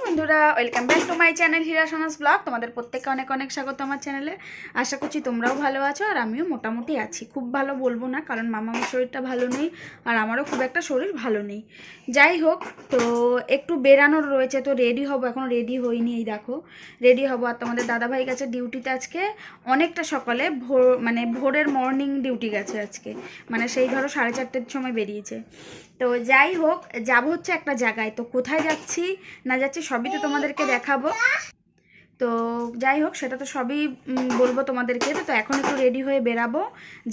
বন্ধুরা, welcome back to my channel Hira সোনাস blog. তোমাদের প্রত্যেককে অনেক অনেক স্বাগত আমার চ্যানেলে। আশা করছি তোমরাও ভালো আছো আর আমিও মোটামুটি আছি। খুব ভালো বলবো না, কারণ মামার শরীরটা ভালো নেই আর আমারও খুব একটা শরীর ভালো নেই। যাই হোক, তো একটু বেরানোর রয়েছে, তো রেডি হবো। এখনও রেডি হইনি, এই দেখো রেডি হবো। আর তোমাদের দাদাভাই গেছে ডিউটিতে আজকে অনেকটা সকালে, ভোরের মর্নিং ডিউটি গেছে আজকে, মানে সেই ধরো 4:30টার সময় বেরিয়েছে। তো যাই হোক, যাব হচ্ছে একটা জায়গায়। তো কোথায় যাচ্ছি না যাচ্ছি সবই তো তোমাদেরকে দেখাবো। তো যাই হোক, সেটা তো সবই বলবো তোমাদেরকে। তো এখন একটু রেডি হয়ে বেরাবো,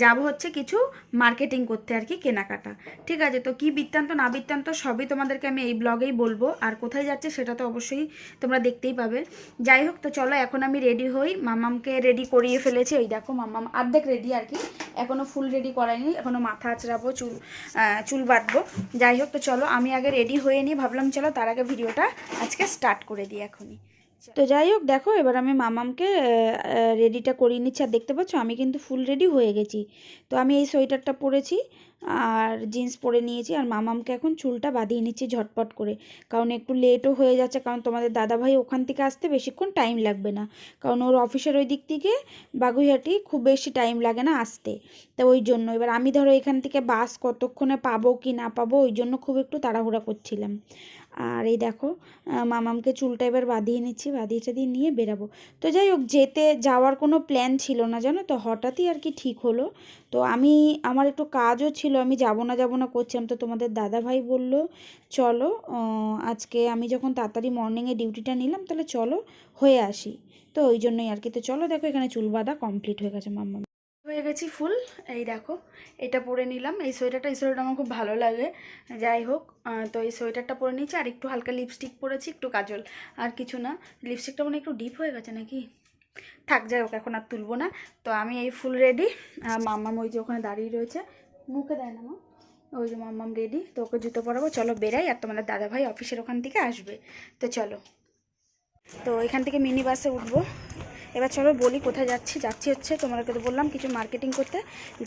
যাব হচ্ছে কিছু মার্কেটিং করতে আর কি, কেনাকাটা। ঠিক আছে, তো কি বৃত্তান্ত না বৃত্তান্ত সবই তোমাদেরকে আমি এই ব্লগেই বলবো। আর কোথায় যাচ্ছে সেটা তো অবশ্যই তোমরা দেখতেই পাবে। যাই হোক, তো চলো এখন আমি রেডি হই। মামামকে রেডি করিয়ে ফেলেছি, ওই দেখো মামাম অর্ধেক রেডি আর কি, এখনও ফুল রেডি করাইনি, এখনও মাথা আঁচড়াবো, চুল বাঁধবো। যাই হোক, তো চলো আমি আগে রেডি হয়ে নিই। ভাবলাম চলো তার আগে ভিডিওটা আজকে স্টার্ট করে দিই এখনই। তো যাই হোক, দেখো এবার আমি মামামকে রেডিটা করিয়ে নিচ্ছি। আর দেখতে পাচ্ছ আমি কিন্তু ফুল রেডি হয়ে গেছি। তো আমি এই সোয়েটারটা পরেছি আর জিন্স পরে নিয়েছি, আর মামামকে এখন চুলটা বাঁধিয়ে নিচ্ছি ঝটপট করে, কারণ একটু লেটও হয়ে যাচ্ছে। কারণ তোমাদের দাদাভাই ওখান থেকে আসতে বেশিক্ষণ টাইম লাগবে না, কারণ ওর অফিসের ওই দিক থেকে বাগুইহাটি খুব বেশি টাইম লাগে না আসতে। তো ওই জন্য এবার আমি ধরো এখান থেকে বাস কতক্ষণে পাবো কি না পাবো, ওই জন্য খুব একটু তাড়াহুড়া করছিলাম। আর এই দেখো মামামকে চুলটা এবার বাঁধিয়ে নিচ্ছি, বাঁধিয়ে টাধিয়ে নিয়ে বেরাবো। তো যাই হোক, যাওয়ার কোনো প্ল্যান ছিল না জানো তো, হঠাৎই আর কি ঠিক হলো। তো আমার একটু কাজও ছিল, আমি যাব না করছিলাম। তো তোমাদের দাদাভাই বলল চলো আজকে, আমি যখন তাড়াতাড়ি মর্নিংয়ে ডিউটিটা নিলাম তাহলে চলো হয়ে আসি। তো ওই জন্যই আর কি। তো চলো দেখো, এখানে চুল বাঁধা কমপ্লিট হয়ে গেছে, মাম্মা হয়ে গেছি ফুল। এই দেখো এটা পরে নিলাম, এই সোয়েটারটা আমার খুব ভালো লাগে। যাই হোক, তো এই সোয়েটারটা পরে নিচ্ছি, আর একটু হালকা লিপস্টিক পরেছি, একটু কাজল, আর কিছু না। লিপস্টিকটা মানে একটু ডিপ হয়ে গেছে নাকি, থাক, যাই হোক এখন আর তুলবো না। তো আমি এই ফুল রেডি। মাম্মাম ওই যে ওখানে দাঁড়িয়ে রয়েছে, মুখে দেয় না মা, ওই যে মাম্মাম রেডি। তো ওকে জুতো পরাবো, চলো বেরাই। আর তোমাদের দাদাভাই অফিসের ওখান থেকে আসবে, তো চলো। তো এখান থেকে মিনি বাসে উঠবো। এবার চলো বলি কোথায় যাচ্ছি হচ্ছে, তোমাদেরকে তো বললাম কিছু মার্কেটিং করতে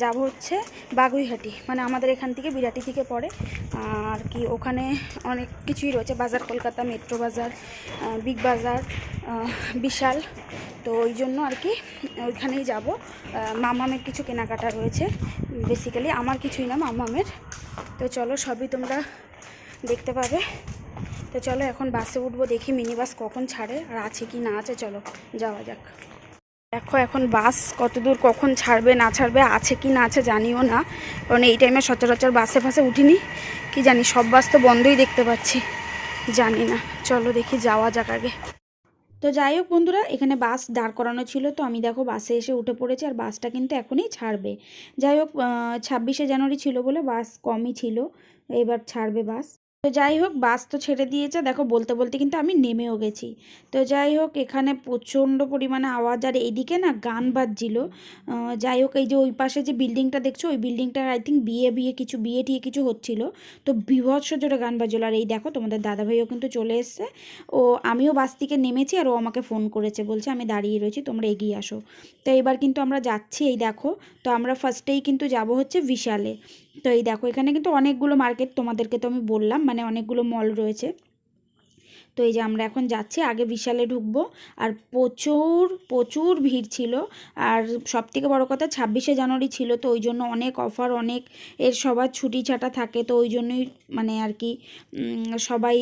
যাব হচ্ছে বাগুইহাটি, মানে আমাদের এখান থেকে বিরাটি থেকে পড়ে আর কি। ওখানে অনেক কিছুই রয়েছে, বাজার, কলকাতা মেট্রো বাজার, বিগ বাজার, বিশাল। তো ওই জন্য আর কি ওইখানেই যাব। মামামের কিছু কেনাকাটা রয়েছে, বেসিক্যালি আমার কিছুই না, মামামের। তো চলো সবই তোমরা দেখতে পাবে। তো চলো এখন বাসে উঠবো, দেখি মিনি বাস কখন ছাড়ে আর আছে কি না আছে, চলো যাওয়া যাক। দেখো এখন বাস কত দূর, কখন ছাড়বে না ছাড়বে, আছে কি না আছে জানিও না, কারণ এই টাইমে সচরাচর বাসে উঠিনি, কি জানি সব বাস তো বন্ধই দেখতে পাচ্ছি, জানি না। চলো দেখি যাওয়া যাক আগে। তো যাই হোক বন্ধুরা, এখানে বাস দাঁড় করানো ছিল, তো আমি দেখো বাসে এসে উঠে পড়েছি, আর বাসটা কিন্তু এখনই ছাড়বে। যাই হোক, 26শে জানুয়ারি ছিল বলে বাস কমই ছিল, এবার ছাড়বে বাস। তো যাই হোক, বাস তো ছেড়ে দিয়েছে, দেখো বলতে বলতে কিন্তু আমি নেমেও গেছি। তো যাই হোক, এখানে প্রচণ্ড পরিমাণে আওয়াজ, আর এইদিকে না গান বাজছিল। যাই হোক, এই যে ওই পাশে যে বিল্ডিংটা দেখছো, ওই বিল্ডিংটা আই থিঙ্ক বিয়ে টিয়ে কিছু হচ্ছিল, তো বীভৎস জোরে গান বাজলো। আর এই দেখো তোমাদের দাদাভাইও কিন্তু চলে এসছে। আমিও বাস থেকে নেমেছি, আর ও আমাকে ফোন করেছে, বলছে আমি দাঁড়িয়ে রয়েছি, তোমরা এগিয়ে আসো। তো এবার কিন্তু আমরা যাচ্ছি, এই দেখো। তো আমরা ফার্স্টেই কিন্তু যাব হচ্ছে বিশালে। তো এই দেখো, এখানে কিন্তু অনেকগুলো মার্কেট, তোমাদেরকে তো আমি বললাম, মানে অনেকগুলো মল রয়েছে। তো এই যে আমরা এখন যাচ্ছি, আগে বিশালে ঢুকবো। আর প্রচুর প্রচুর ভিড় ছিল। আর সবথেকে বড় কথা, 26শে জানুয়ারি ছিল, তো ওই জন্য অনেক অফার, অনেক সবার ছুটি ছাটা থাকে, তো ওই জন্যই মানে আর কি সবাই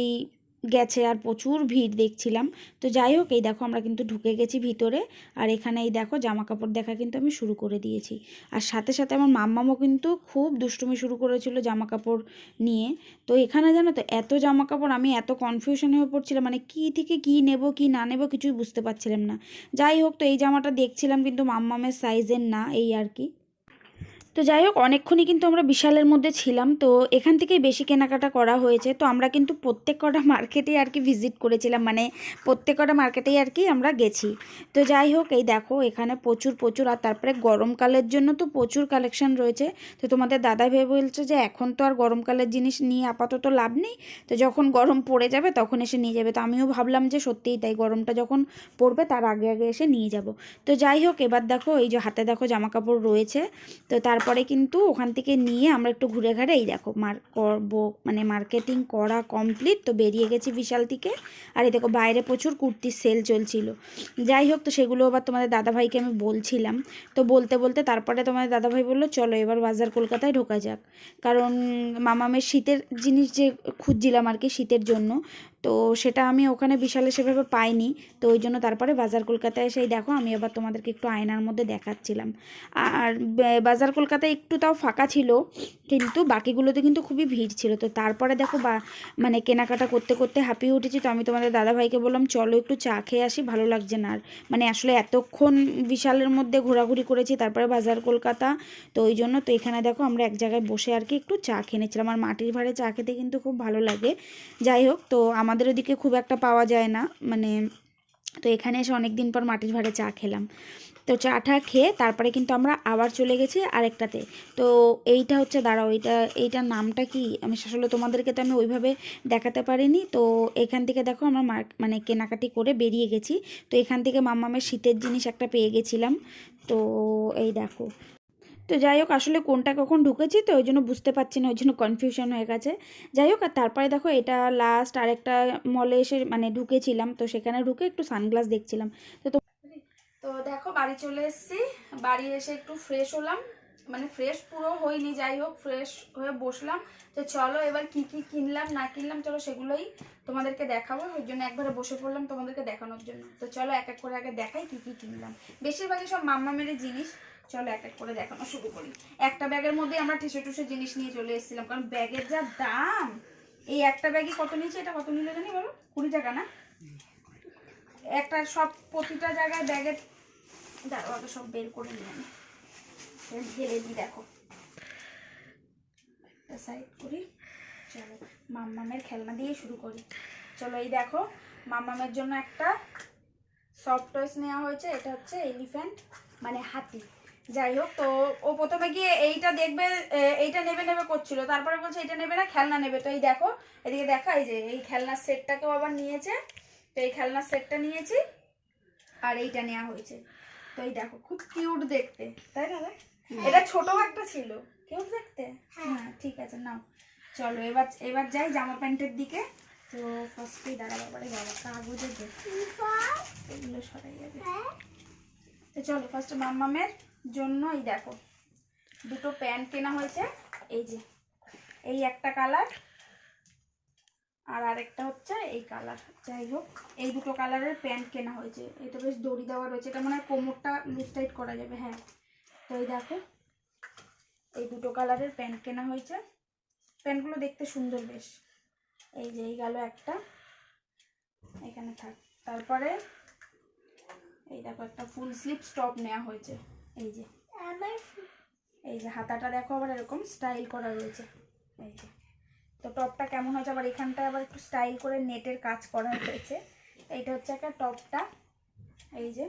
গেছে, আর প্রচুর ভিড় দেখছিলাম। তো যাই হোক, এই দেখো আমরা কিন্তু ঢুকে গেছি ভিতরে। আর এখানে এই দেখো জামা কাপড় দেখা কিন্তু আমি শুরু করে দিয়েছি। আর সাথে সাথে আমার মাম্মামও কিন্তু খুব দুষ্টুমি শুরু করেছিল জামা কাপড় নিয়ে। তো এখানে জানো তো, এত জামা কাপড়, আমি এত কনফিউশন হয়ে পড়ছিলাম, মানে কী থেকে কী নেব কি না নেব কিছুই বুঝতে পারছিলাম না। যাই হোক, তো এই জামাটা দেখছিলাম কিন্তু মাম্মামের সাইজের না, এই আর কি। তো যাই হোক, অনেকক্ষণই কিন্তু আমরা বিশালের মধ্যে ছিলাম, তো এখান থেকেই বেশি কেনাকাটা করা হয়েছে। তো আমরা কিন্তু প্রত্যেক কটা মার্কেটেই আর কি ভিজিট করেছিলাম, মানে প্রত্যেক কটা মার্কেটেই আর কি আমরা গেছি। তো যাই হোক, এই দেখো এখানে প্রচুর প্রচুর, আর তারপরে গরমকালের জন্য তো প্রচুর কালেকশন রয়েছে। তো তোমাদের দাদা ভেবে বলছে যে এখন তো আর গরমকালের জিনিস নিয়ে আপাতত লাভ নেই, তো যখন গরম পড়ে যাবে তখন এসে নিয়ে যাবে। তো আমিও ভাবলাম যে সত্যিই তাই, গরমটা যখন পড়বে তার আগে আগে এসে নিয়ে যাব। তো যাই হোক, এবার দেখো এই যে হাতে দেখো জামা কাপড় রয়েছে। তো তার তারপরে কিন্তু ওখান থেকে নিয়ে আমরা একটু ঘুরে ঘাড়ে এই দেখো মানে মার্কেটিং করা কমপ্লিট, তো বেরিয়ে গেছি বিশাল থেকে। আর এই দেখো বাইরে প্রচুর কুর্তির সেল চলছিল। যাই হোক, তো সেগুলো আবার তোমাদের দাদাভাইকে আমি বলছিলাম। তো বলতে বলতে তারপরে তোমাদের দাদাভাই বললো চলো এবার বাজার কলকাতায় ঢোকা যাক, কারণ মামামের শীতের জিনিস যে খুঁজছিলাম আর কি শীতের জন্য, তো সেটা আমি ওখানে বিশালে সেভাবে পাইনি। তো ওই জন্য তারপরে বাজার কলকাতায় এসেই দেখো আমি আবার তোমাদেরকে একটু আয়নার মধ্যে দেখাচ্ছিলাম। আর বাজার কলকাতায় একটু তাও ফাঁকা ছিল, কিন্তু বাকিগুলোতে কিন্তু খুবই ভিড় ছিল। তো তারপরে দেখো মানে কেনাকাটা করতে করতে হাঁপিয়ে উঠেছি। তো আমি তোমাদের দাদাভাইকে বললাম চলো একটু চা খেয়ে আসি, ভালো লাগছে না আর, মানে আসলে এতক্ষণ বিশালের মধ্যে ঘোরাঘুরি করেছি তারপরে বাজার কলকাতা, তো ওই জন্য তো এখানে দেখো আমরা এক জায়গায় বসে আর কি একটু চা খেয়ে নিচ্ছিলাম। আর মাটির ভাঁড়ে চা খেতে কিন্তু খুব ভালো লাগে। যাই হোক, তো আমাদের ওদিকে খুব একটা পাওয়া যায় না, মানে তো এখানে এসে অনেক দিন পর মাটির ভাঁড়ে চা খেলাম। তো চাটা খেয়ে তারপরে কিন্তু আমরা আবার চলে গেছি আরেকটাতে। তো এইটা হচ্ছে দাঁড়াও, এইটার নামটা কি আমি আসলে তোমাদেরকে তো আমি ওইভাবে দেখাতে পারিনি। তো এখান থেকে দেখো আমরা মানে কেনাকাটি করে বেরিয়ে গেছি। তো এখান থেকে মাম্মামের শীতের জিনিস একটা পেয়ে গেছিলাম। তো এই দেখো, তো যাই হোক আসলে কোনটা কখন ঢুকেছি তো ওই জন্য বুঝতে পারছি না, ওই জন্য কনফিউশন হয়ে গেছে। যাই হোক, আর তারপরে দেখো এটা লাস্ট আরেকটা মলে এসে মানে ঢুকেছিলাম, তো সেখানে ঢুকে একটু সানগ্লাস দেখছিলাম। তো দেখো বাড়ি চলে এসেছি, বাড়ি এসে একটু ফ্রেশ হলাম, মানে ফ্রেশ পুরো হইনি, যাই হোক ফ্রেশ হয়ে বসলাম। তো চলো এবার কি কি কিনলাম না কিনলাম চলো সেগুলোই তোমাদেরকে দেখাবো, ওই জন্য একবারে বসে পড়লাম তোমাদেরকে দেখানোর জন্য। তো চলো এক এক করে আগে দেখাই কি কি কিনলাম। বেশিরভাগই সব মাম্মামের জিনিস, চলো এক এক করে দেখানো শুরু করি। একটা ব্যাগের মধ্যে আমরা ঠেসে টুসে জিনিস নিয়ে চলে এসেছিলাম, কারণ ব্যাগের যা দাম। এই একটা ব্যাগই কত নিয়েছে, এটা কত নিলে জানি বলো, 20 টাকা না একটা, সব প্রতিটা জায়গায় ব্যাগের। দাঁড়াও আগে সব বের করে নিলাম, ঢেলে দিই। দেখো সাইড করি, চলো মাম্মামের খেলনা দিয়ে শুরু করি। চলো এই দেখো মাম্মামের জন্য একটা সফট টয়েস নেওয়া হয়েছে, এটা হচ্ছে এলিফ্যান্ট মানে হাতি। যাই হোক, তো ও প্রথমে গিয়ে এইটা দেখবে, এইটা নেবে নেবে করছিল, তারপরে বলছে এটা নেবে না খেলনা নেবে। তো এই দেখো এদিকে দেখা, এই যে এই খেলনার সেটটাকেও আবার নিয়েছে। তো এই খেলনার সেটটা নিয়েছি আর এইটা নেওয়া হয়েছে। তো এই দেখো খুব কিউট দেখতে, তাই না? এটা ছোট একটা ছিল, কিউট দেখতে। হ্যাঁ ঠিক আছে নাও। চলো এবার যাই জামা প্যান্টের দিকে। তো ফার্স্টেই দাঁড়া বাবারে বাবা কাগজে এগুলো সরাই যাবে। তো চলো ফার্স্টে মাম্মামের জন্য এই দেখো দুটো প্যান্ট কেনা হয়েছে, এই যে এই একটা কালার আর আরেকটা হচ্ছে এই কালার। যাই হোক এই দুটো কালারের প্যান্ট কেনা হয়েছে, এটা বেশ দড়ি দেওয়া রয়েছে, এটা মানে কোমরটা লুজ টাইট করা যাবে। হ্যাঁ, তো এই দেখো এই দুটো কালারের প্যান্ট কেনা হয়েছে, প্যান্টগুলো দেখতে সুন্দর বেশ। এই যে এই গেল একটা, এখানে থাক। তারপরে এই দেখো একটা ফুল স্লিভ টপ নেওয়া হয়েছে, এই যে হাতাটা দেখো আবার এরকম স্টাইল করা রয়েছে। এই যে তো টপটা কেমন হয়েছে, আবার এখানটায় আবার একটু স্টাইল করে নেটের কাজ করা হয়েছে। এইটা হচ্ছে একটা টপটা, এই যে।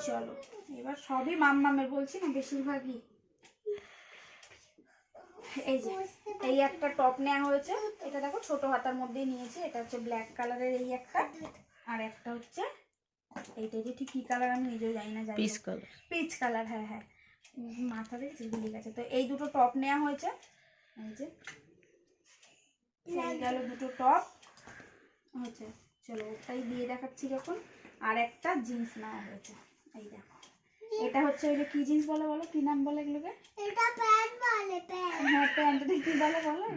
চলো এবার সবই মাম্মামের বলছি না বেশিরভাগই। এই যে এই একটা টপ নেওয়া হয়েছে, এটা দেখো ছোট হাতার মধ্যেই নিয়েছি, এটা হচ্ছে ব্ল্যাক কালারের এই একটা, আর একটা হচ্ছে এইটা যে ঠিক কি কালার আমি নিজেও জানি না, জানি পিচ কালার। হ্যাঁ হ্যাঁ মাথা দেখছি ভুলে গেছে। তো এই দুটো টপ নেওয়া হয়েছে, এই যে গেল দুটো টপ হচ্ছে। চলো ওটাই দিয়ে দেখাচ্ছি যখন। আর একটা জিন্স নেওয়া হয়েছে, এই দেখো এটা হচ্ছে ওই যে কি জিন্স বলে, বলো কি নাম বলে এগুলোকে? এটা প্যান্ট বলে। হ্যাঁ প্যান্টটা কি বলে বলো,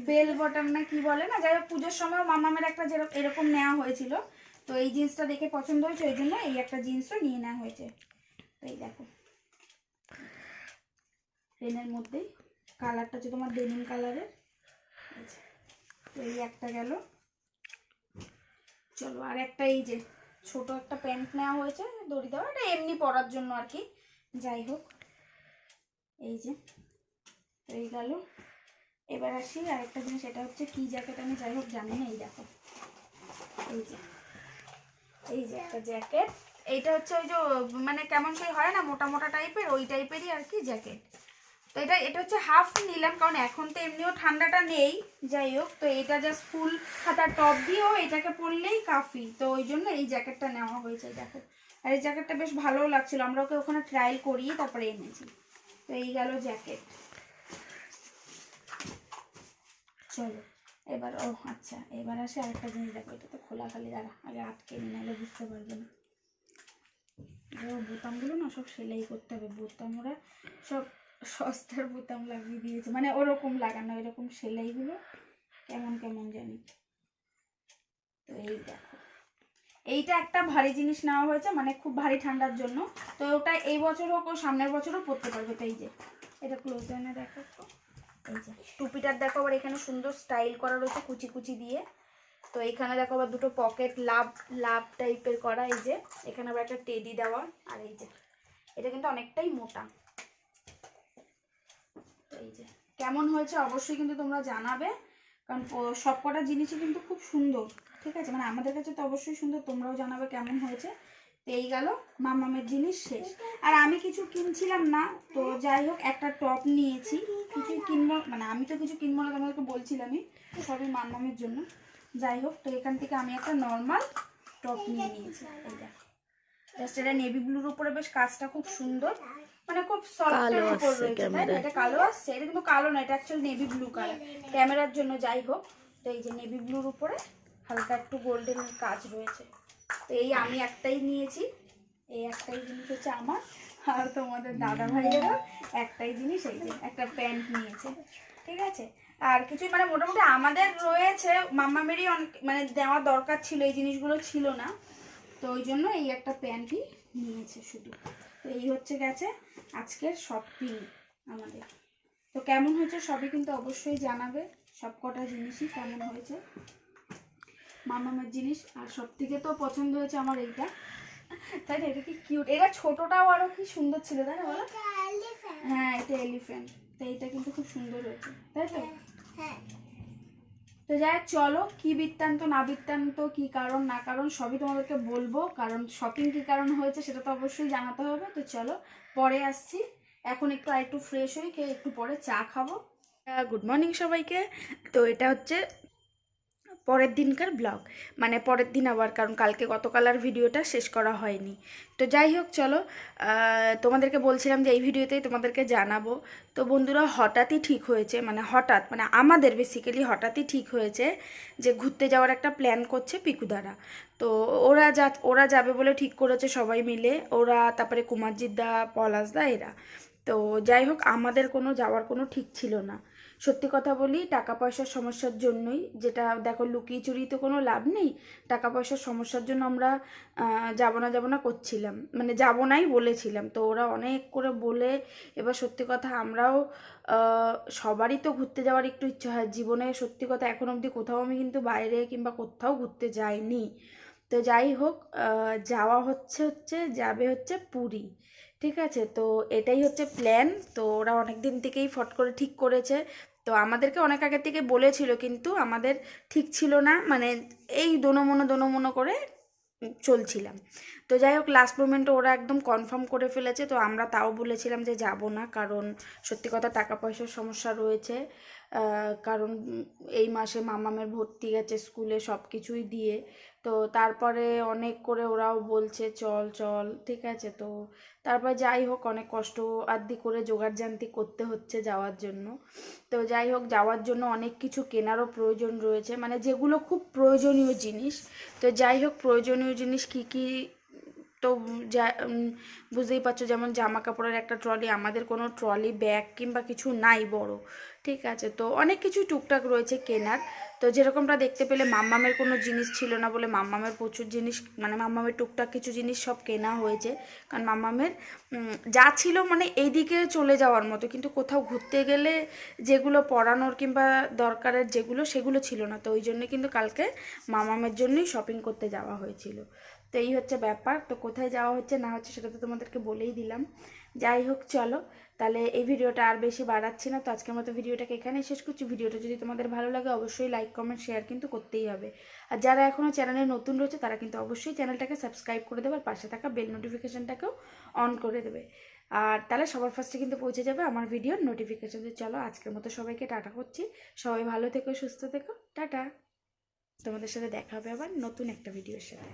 বেল বটম না কি বলে না। যাই হোক পুজোর সময় মামামের একটা এরকম নেওয়া হয়েছিল, তো এই জিন্সটা দেখে পছন্দ হয়েছে, ওই জন্য এই একটা জিন্সও নিয়ে নেওয়া হয়েছে। তো এই দেখো পেনের মধ্যেই কালারটা হচ্ছে তোমার ডেনিম কালারের। তো এই একটা গেল। চলো আর একটা এই যে ছোট একটা প্যান্ট নেওয়া হয়েছে দড়ি দেওয়া, এটা এমনি পরার জন্য আর কি। যাই হোক এই যে এই গেল। এবার আসি আরেকটা জিনিস, এটা হচ্ছে কি জ্যাকেট আমি যাই হোক জানি না। এই দেখো এই যে একটা জ্যাকেট, এইটা হচ্ছে ওই যে মানে কেমন সেই হয় না মোটা মোটা টাইপের, ওই টাইপেরই আর কি জ্যাকেট। তো এটা হচ্ছে হাফ নিলাম, কারণ এখন তো এমনিও ঠান্ডাটা নেই। যাই হোক, তো এটা জাস্ট ফুল হাতা টপ দিয়েও এটাকে পরলেই কাফি, তো ওই জন্য এই জ্যাকেটটা নেওয়া হয়েছে। দেখো আর এই জ্যাকেটটা বেশ ভালোও লাগছিল, আমরা ওকে ওখানে ট্রায়াল করিয়ে তারপরে এনেছি। তো এই গেল জ্যাকেট। চলো এবার, ও আচ্ছা এবার আসে আরেকটা জিনিস। দেখো এটা তো খোলা, খালি দাঁড়া আগে আটকে নি, নাহলে বুঝতে পারবে না। বোতামগুলো না সব সেলাই করতে হবে, বোতাম ওরা সব সস্তার বোতাম লাগিয়ে দিয়েছে, মানে ওরকম লাগানো, এরকম সেলাইগুলো কেমন কেমন জানি। তো এই দেখো, এইটা একটা ভারী জিনিস নেওয়া হয়েছে, মানে খুব ভারী ঠান্ডার জন্য। তো ওটা এই বছর হোক ও সামনের বছরও পরতে পারবে। তো এই যে এটা ক্লোজ এনে দেখো, এই যে টুপিটার দেখো আবার এখানে সুন্দর স্টাইল করা রয়েছে কুচি কুচি দিয়ে। তো এইখানে দেখো আবার দুটো পকেট লাভ লাভ টাইপের করা, এই যে এখানে আবার একটা টেডি দেওয়া। আর এই যে এটা কিন্তু অনেকটাই মোটা। এই যে কেমন হয়েছে অবশ্যই কিন্তু তোমরা জানাবে, কারণ সব কটা জিনিসই কিন্তু খুব সুন্দর, ঠিক আছে? মানে আমাদের কাছে তো অবশ্যই সুন্দর, তোমরাও জানাবে কেমন হয়েছে। তো এই গেল মামামের জিনিস শেষ। আর আমি কিছু কিনছিলাম না, তো যাই হোক একটা টপ নিয়েছি। কিছুই কিনবো, মানে আমি তো কিছু কিনবো না, তোমাদেরকে বলছিলামই, সবই মামামের জন্য। যাই হোক, তো এখান থেকে আমি একটা নর্মাল টপ নিয়ে নিয়েছি। এই দেখো, জাস্ট এটা নেভি ব্লুর উপরে বেশ কাজটা খুব সুন্দর, মানে খুব সফটের উপর রয়েছে, তাই না? এটা কালো আসছে, এটা কিন্তু কালো না, এটা অ্যাকচুয়ালি নেভি ব্লু কালার ক্যামেরার জন্য। যাই হোক, তো এই যে নেভি ব্লুর উপরে হালকা একটু গোল্ডেন কাজ রয়েছে। তো এই আমি একটাই নিয়েছি, এই একটাই জিনিস হচ্ছে আমার, আর তোমাদের দাদা ভাইয়েরও একটাই জিনিস, এই যে একটা প্যান্ট নিয়েছে, ঠিক আছে? আর কিছুই মানে মোটামুটি আমাদের রয়েছে, মাম্মামেরই অনেক মানে দেওয়া দরকার ছিল, এই জিনিসগুলো ছিল না, তো ওই জন্য এই একটা প্যান্টই নিয়েছে শুধু। তো এই হচ্ছে গেছে আজকের শপিং আমাদের। তো কেমন হয়েছে সবই কিন্তু অবশ্যই জানাবে, সব কটা জিনিসই কেমন হয়েছে মামামের জিনিস। আর সব থেকে তো পছন্দ হয়েছে আমার এইটা, তাই না? এটা কি কিউট, এটা ছোটটাও আরো কি সুন্দর ছিল, তাই না বলো? হ্যাঁ এটা এলিফ্যান্ট, তো এইটা কিন্তু খুব সুন্দর হয়েছে, তাই তো? তো যাই চলো, কি বৃত্তান্ত না বৃত্তান্ত, কি কারণ না কারণ সবই তোমাদেরকে বলবো, কারণ শপিং কি কারণ হয়েছে সেটা তো অবশ্যই জানাতে হবে। তো চলো পরে আসছি, এখন একটু ফ্রেশ হই, খেয়ে একটু পরে চা খাবো। গুড মর্নিং সবাইকে। তো এটা হচ্ছে পরের দিনকার ব্লগ, মানে পরের দিন আবার, কারণ কালকে গতকাল আর ভিডিওটা শেষ করা হয়নি। তো যাই হোক চলো, তোমাদেরকে বলছিলাম যে এই ভিডিওতেই তোমাদেরকে জানাবো। তো বন্ধুরা হঠাৎই ঠিক হয়েছে, মানে হঠাৎ, মানে আমাদের বেসিক্যালি হঠাৎই ঠিক হয়েছে যে ঘুরতে যাওয়ার একটা প্ল্যান করছে পিকুদারা। তো ওরা যাবে বলে ঠিক করেছে সবাই মিলে, ওরা তারপরে কুমারজিৎদা, পলাশদা এরা। তো যাই হোক আমাদের যাওয়ার কোনো ঠিক ছিল না। সত্যি কথা বলি, টাকা পয়সার সমস্যার জন্যই, যেটা দেখো লুকিয়ে চুরিয়ে তো কোনো লাভ নেই, টাকা পয়সার সমস্যার জন্য আমরা যাব না করছিলাম, মানে যাব নাই বলেছিলাম। তো ওরা অনেক করে বলে, এবার সত্যি কথা আমরাও, সবারই তো ঘুরতে যাওয়ার একটু ইচ্ছা হয় জীবনে। সত্যি কথা এখন অবধি কোথাও আমি কিন্তু বাইরে কিংবা কোথাও ঘুরতে যাইনি। তো যাই হোক, যাবে হচ্ছে পুরী, ঠিক আছে? তো এটাই হচ্ছে প্ল্যান। তো ওরা অনেক দিন থেকেই ফট করে ঠিক করেছে। তো আমাদেরকে অনেক আগে থেকে বলেছিল, কিন্তু আমাদের ঠিক ছিল না, মানে এই দোনো করে চলছিলাম। তো যাই হোক লাস্ট মোমেন্টে ওরা একদম কনফার্ম করে ফেলেছে। তো আমরা তাও বলেছিলাম যে যাব না, কারণ সত্যি কথা টাকা পয়সার সমস্যা রয়েছে। কারণ এই মাসে মামামের ভর্তি গেছে স্কুলে সব কিছুই দিয়ে। তো তারপরে অনেক করে ওরাও বলছে চল চল, ঠিক আছে? তো তারপর যাই হোক অনেক কষ্ট আদি করে জোগাড় জান্তি করতে হচ্ছে যাওয়ার জন্য। তো যাই হোক যাওয়ার জন্য অনেক কিছু কেনারও প্রয়োজন রয়েছে, মানে যেগুলো খুব প্রয়োজনীয় জিনিস। তো যাই হোক প্রয়োজনীয় জিনিস কি কি, তো যা বুঝতেই পারছো, যেমন জামা কাপড়ের একটা ট্রলি, আমাদের কোনো ট্রলি ব্যাগ কিংবা কিছু নাই বড়, ঠিক আছে? তো অনেক কিছুই টুকটাক রয়েছে কেনার। তো যেরকমটা দেখতে পেলে মাম্মামের কোনো জিনিস ছিল না বলে মাম্মামের প্রচুর জিনিস, মানে মাম্মামের টুকটাক কিছু জিনিস সব কেনা হয়েছে। কারণ মাম্মামের যা ছিল মানে এইদিকে চলে যাওয়ার মতো, কিন্তু কোথাও ঘুরতে গেলে যেগুলো পরানোর কিংবা দরকারের যেগুলো, সেগুলো ছিল না। তো ওই জন্য কিন্তু কালকে মাম্মামের জন্যই শপিং করতে যাওয়া হয়েছিল। তো এই হচ্ছে ব্যাপার। তো কোথায় যাওয়া হচ্ছে না হচ্ছে সেটা তো তোমাদেরকে বলেই দিলাম। যাই হোক চলো, তাহলে এই ভিডিওটা আর বেশি বাড়াচ্ছি না। তো আজকের মতো ভিডিওটাকে এখানেই শেষ করছি। ভিডিওটা যদি তোমাদের ভালো লাগে অবশ্যই লাইক কমেন্ট শেয়ার কিন্তু করতেই হবে। আর যারা এখনও চ্যানেলে নতুন রয়েছে তারা কিন্তু অবশ্যই চ্যানেলটাকে সাবস্ক্রাইব করে দেবে, আর পাশে থাকা বেল নোটিফিকেশানটাকেও অন করে দেবে। আর তাহলে সবার ফার্স্টে কিন্তু পৌঁছে যাবে আমার ভিডিওর নোটিফিকেশান। চলো আজকের মতো সবাইকে টাটা করছি, সবাই ভালো থেকো সুস্থ থেকো, টাটা। তোমাদের সাথে দেখা হবে আবার নতুন একটা ভিডিওর সাথে।